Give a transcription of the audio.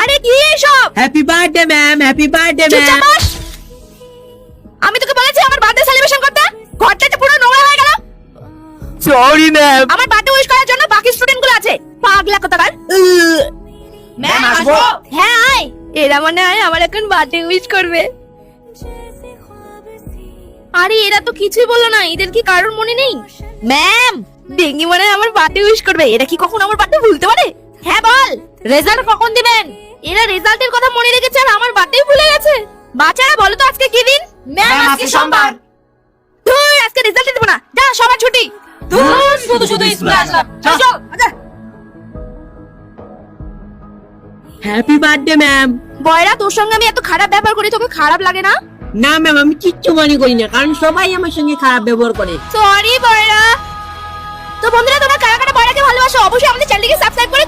আরে কি এসব? Happy birthday ma'am, happy birthday চুপচাপ ম্যাম। বস। আমি তোকে বলেছি আমার বার্থডে সেলিব্রেশন করতে, ঘরটা পুরো নোংরা হয়ে গেল। Sorry ma'am. আমার বার্থডে উইশ করার জন্য বাকি স্টুডেন্ট গুলো আছে, পাগলা কোথাকার। ম্যাম আসবো? হ্যাঁ আয়, এরা মনে হয় আমার এখন বার্থডে উইশ করবে। আরে এরা তো কিছুই বললো না, এদের কি কারণ মনে নেই? ম্যাম, ডেঙ্গি মনে হয় আমার বার্থডে উইশ করবে। এরা কি কখন আমার বার্থডে ভুলতে পারে? হ্যাঁ বল, রেজাল্ট কখন দিবেন? এরা রেজাল্টের কথা মনে রেখেছে আর আমার বার্থডে ভুলে গেছে। বাচ্চারা বলো তো আজকে কি দিন? ম্যাম আজকে সোমবার। ধুর, আজকে রেজাল্ট দেব না, যা সবার ছুটি। ধুর, শুধু শুধু স্কুলে আসলাম। চল চল, আচ্ছা। Happy birthday ma'am. বয়রা, তোর সঙ্গে আমি এত খারাপ ব্যবহার করি, তোকে খারাপ লাগে না? না ম্যাম, আমি কিচ্ছু মনে করি না, কারণ সবাই আমার সঙ্গে খারাপ ব্যবহার করে। সরি বয়রা। তো বন্ধুরা, তোমরা কারা কারা বয়রাকে ভালোবাসো অবশ্যই আমাদের চ্যানেলটিকে সাবস্ক্রাইব করে